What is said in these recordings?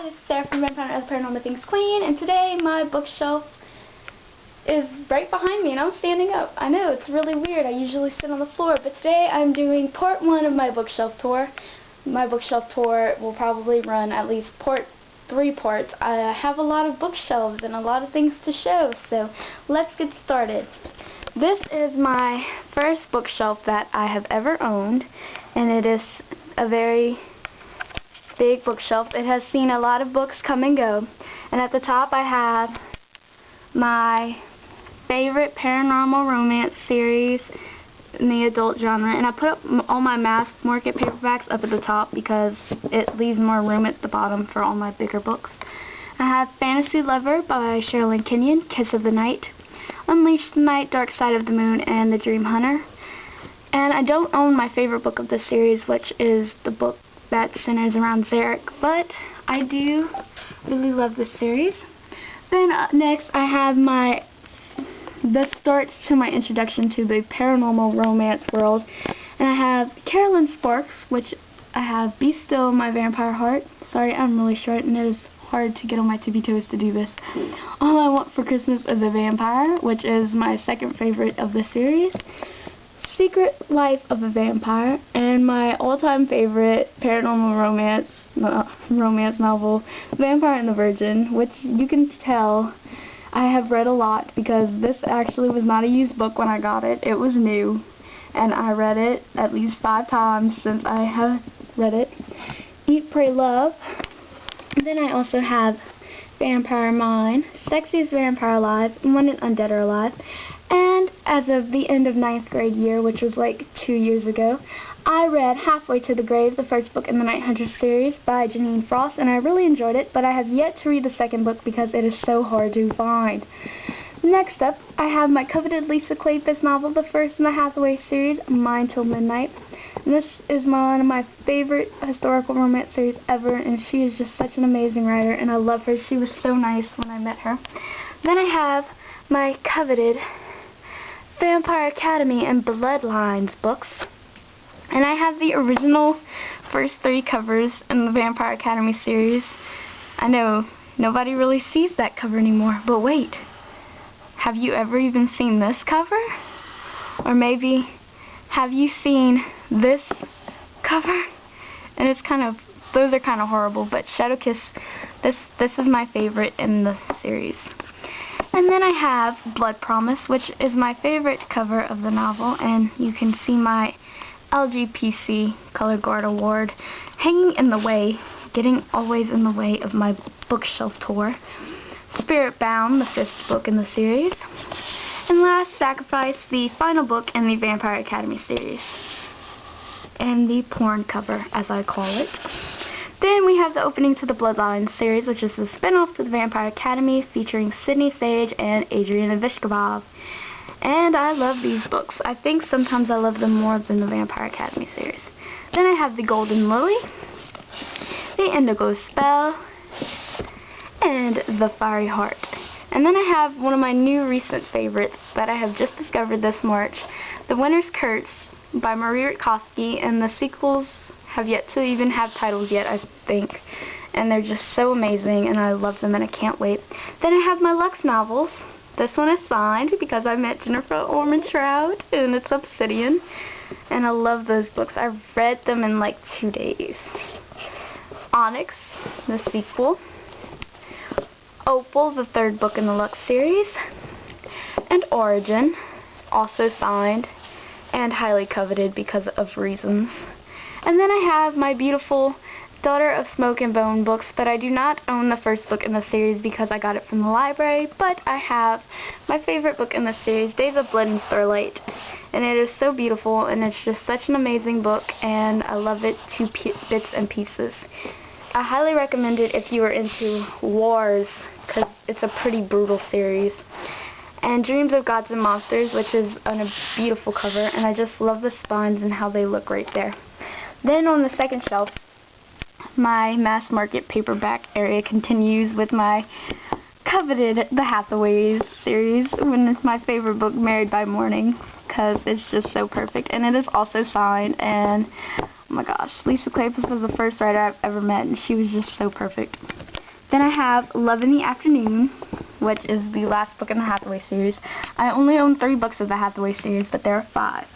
Hi, this is Sarah from Vampire and Other Paranormal Things Queen, and today my bookshelf is right behind me and I'm standing up. I know, it's really weird. I usually sit on the floor, but today I'm doing part 1 of my bookshelf tour. My bookshelf tour will probably run at least 3 parts. I have a lot of bookshelves and a lot of things to show, so let's get started. This is my first bookshelf that I have ever owned, and it is a very big bookshelf. It has seen a lot of books come and go, and at the top I have my favorite paranormal romance series in the adult genre, and I put up all my mass market paperbacks up at the top because it leaves more room at the bottom for all my bigger books. I have Fantasy Lover by Sherilyn Kenyon, Kiss of the Night, Unleash the Night, Dark Side of the Moon, and The Dream Hunter. And I don't own my favorite book of this series, which is the book that centers around Zarek, but I do really love this series. Then next I have the starts to my introduction to the paranormal romance world, and I have Carolyn Sparks, which I have Be Still, My Vampire Heart. Sorry, I'm really short and it is hard to get on my tippy toes to do this. All I Want for Christmas is a Vampire, which is my second favorite of the series. Secret Life of a Vampire, and my all-time favorite paranormal romance novel, Vampire and the Virgin, which you can tell I have read a lot because this actually was not a used book when I got it. It was new, and I read it at least 5 times since I have read it. Eat, Pray, Love. And then I also have Vampire Mine, Sexiest Vampire Alive, and When an Undead Are Alive. And as of the end of 9th grade year, which was like 2 years ago, I read Halfway to the Grave, the first book in the Night Hunter series by Janine Frost, and I really enjoyed it, but I have yet to read the second book because it is so hard to find. Next up, I have my coveted Lisa Kleypas novel, the first in the Hathaway series, Mine Till Midnight. And this is one of my favorite historical romance series ever, and she is just such an amazing writer, and I love her. She was so nice when I met her. Then I have my coveted Vampire Academy and Bloodlines books, and I have the original first 3 covers in the Vampire Academy series. I know nobody really sees that cover anymore, but wait, have you ever even seen this cover? Or maybe have you seen this cover? And it's those are kind of horrible, but Shadowkiss, this is my favorite in the series. And then I have Blood Promise, which is my favorite cover of the novel, and you can see my LGPC Color Guard Award hanging in the way, getting always in the way of my bookshelf tour. Spirit Bound, the 5th book in the series. And last, Sacrifice, the final book in the Vampire Academy series. And the porn cover, as I call it. Then we have the opening to the Bloodlines series, which is a spin-off to the Vampire Academy featuring Sydney Sage and Adriana Vishkobov. And I love these books. I think sometimes I love them more than the Vampire Academy series. Then I have the Golden Lily, the Indigo Spell, and the Fiery Heart. And then I have one of my new recent favorites that I have just discovered this March, The Winter's Curse by Marie Rutkovsky, and the sequels have yet to even have titles yet, I think, and they're just so amazing, and I love them, and I can't wait. Then I have my Lux novels. This one is signed because I met Jennifer Ormantrout, and it's Obsidian, and I love those books. I read them in like 2 days. Onyx, the sequel. Opal, the 3rd book in the Lux series. And Origin, also signed and highly coveted because of reasons. And then I have my beautiful Daughter of Smoke and Bone books, but I do not own the 1st book in the series because I got it from the library, but I have my favorite book in the series, Days of Blood and Starlight, and it is so beautiful, and it's just such an amazing book, and I love it to bits and pieces. I highly recommend it if you are into wars, because it's a pretty brutal series. And Dreams of Gods and Monsters, which is on a beautiful cover, and I just love the spines and how they look right there. Then on the second shelf, my mass market paperback area continues with my coveted The Hathaways series, when my favorite book, Married by Morning, because it's just so perfect, and it is also signed, and my gosh, Lisa Kleypas was the first writer I've ever met, and she was just so perfect. Then I have Love in the Afternoon, which is the last book in the Hathaway series. I only own 3 books of the Hathaway series, but there are 5.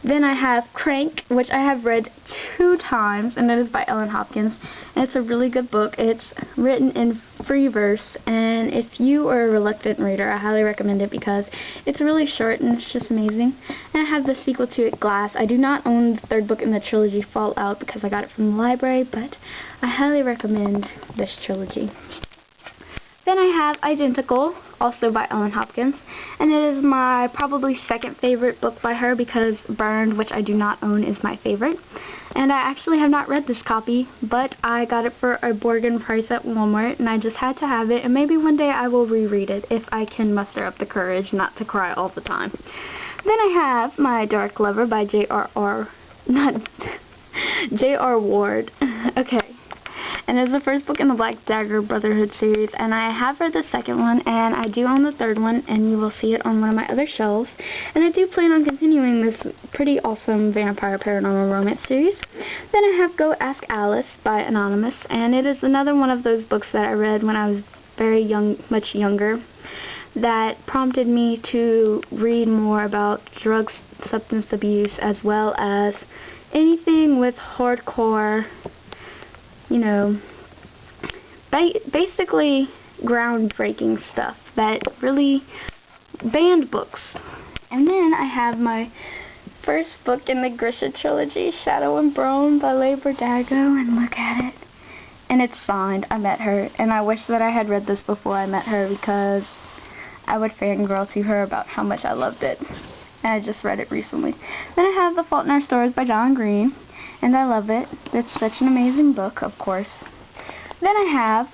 Then I have Crank, which I have read 2 times, and it is by Ellen Hopkins. And it's a really good book. It's written in free verse, and if you are a reluctant reader, I highly recommend it because it's really short and it's just amazing. And I have the sequel to it, Glass. I do not own the 3rd book in the trilogy, Fallout, because I got it from the library, but I highly recommend this trilogy. Then I have Identical, also by Ellen Hopkins, and it is my probably 2nd favorite book by her because Burned, which I do not own, is my favorite. And I actually have not read this copy, but I got it for a bargain price at Walmart, and I just had to have it, and maybe one day I will reread it if I can muster up the courage not to cry all the time. Then I have My Dark Lover by J.R. Ward. Okay. And it's the first book in the Black Dagger Brotherhood series, and I have read the 2nd one, and I do own the 3rd one, and you will see it on one of my other shelves. And I do plan on continuing this pretty awesome vampire paranormal romance series. Then I have Go Ask Alice by Anonymous, and it is another one of those books that I read when I was very young, much younger, that prompted me to read more about drugs, substance abuse, as well as anything with hardcore, you know, basically groundbreaking stuff that really banned books. And then I have my first book in the Grisha trilogy, Shadow and Bone by Leigh Bardugo, and look at it. And it's signed. I met her, and I wish that I had read this before I met her because I would fangirl to her about how much I loved it. And I just read it recently. Then I have The Fault in Our Stars by John Green, and I love it. It's such an amazing book, of course. Then I have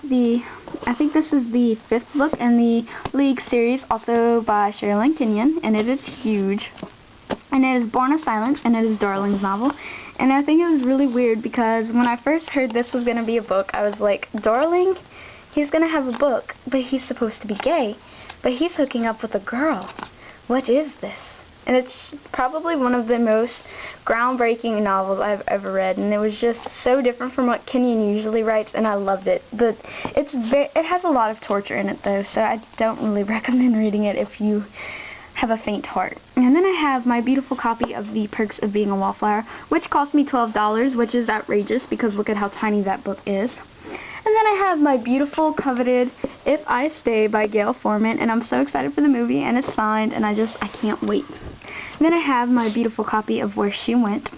I think this is the 5th book in the League series, also by Sherilyn Kenyon, and it is huge. And it is Born of Silence, and it is Darling's novel. And I think it was really weird because when I first heard this was going to be a book, I was like, Darling? He's going to have a book, but he's supposed to be gay. But he's hooking up with a girl. What is this? And it's probably one of the most groundbreaking novels I've ever read, and it was just so different from what Kenyon usually writes, and I loved it. But it has a lot of torture in it, though, so I don't really recommend reading it if you have a faint heart. And then I have my beautiful copy of The Perks of Being a Wallflower, which cost me $12, which is outrageous because look at how tiny that book is. And then I have my beautiful, coveted If I Stay by Gail Forman, and I'm so excited for the movie, and it's signed, and I can't wait. And then I have my beautiful copy of Where She Went,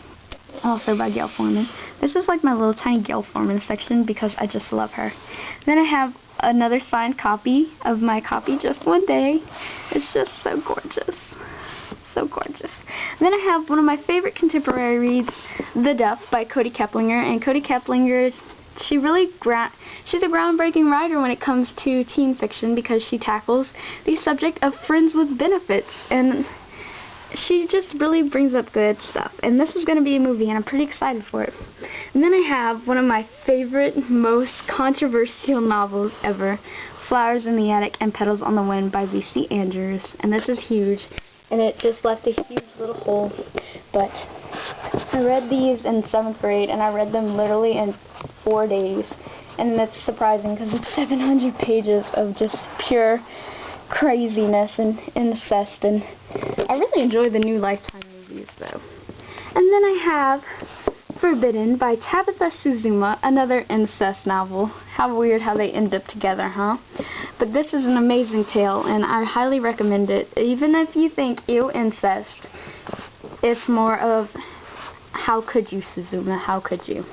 also by Gail Forman. This is like my little tiny Gail Forman section because I just love her. Then I have another signed copy of my copy, Just One Day. It's just so gorgeous. So gorgeous. Then I have one of my favorite contemporary reads, The Duff by Kody Keplinger, and Kody Keplinger, she's a groundbreaking writer when it comes to teen fiction because she tackles the subject of friends with benefits, and she just really brings up good stuff. And this is going to be a movie, and I'm pretty excited for it. And then I have one of my favorite, most controversial novels ever, Flowers in the Attic and Petals on the Wind by V.C. Andrews. And this is huge, and it just left a huge little hole, but I read these in 7th grade, and I read them literally in 4 days, and that's surprising because it's 700 pages of just pure craziness and incest, and I really enjoy the new Lifetime movies, though. And then I have Forbidden by Tabitha Suzuma, another incest novel. How weird how they end up together, huh? But this is an amazing tale, and I highly recommend it. Even if you think, ew, incest, it's more of, how could you, Suzuma, how could you?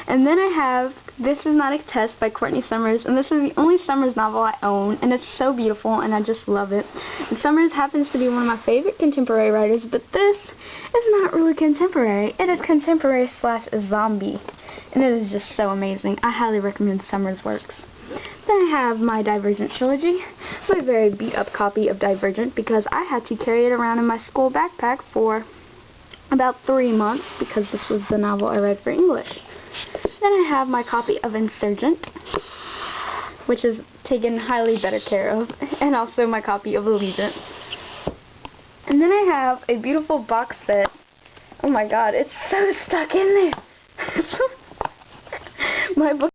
And then I have This Is Not a Test by Courtney Summers, and this is the only Summers novel I own, and it's so beautiful, and I just love it. And Summers happens to be one of my favorite contemporary writers, but this is not really contemporary. It is contemporary / zombie, and it is just so amazing. I highly recommend Summers' works. Then I have my Divergent trilogy, my very beat-up copy of Divergent, because I had to carry it around in my school backpack for about 3 months, because this was the novel I read for English. Then I have my copy of Insurgent, which is taken highly better care of, and also my copy of Allegiance. And then I have a beautiful box set Oh my god, it's so stuck in there. My book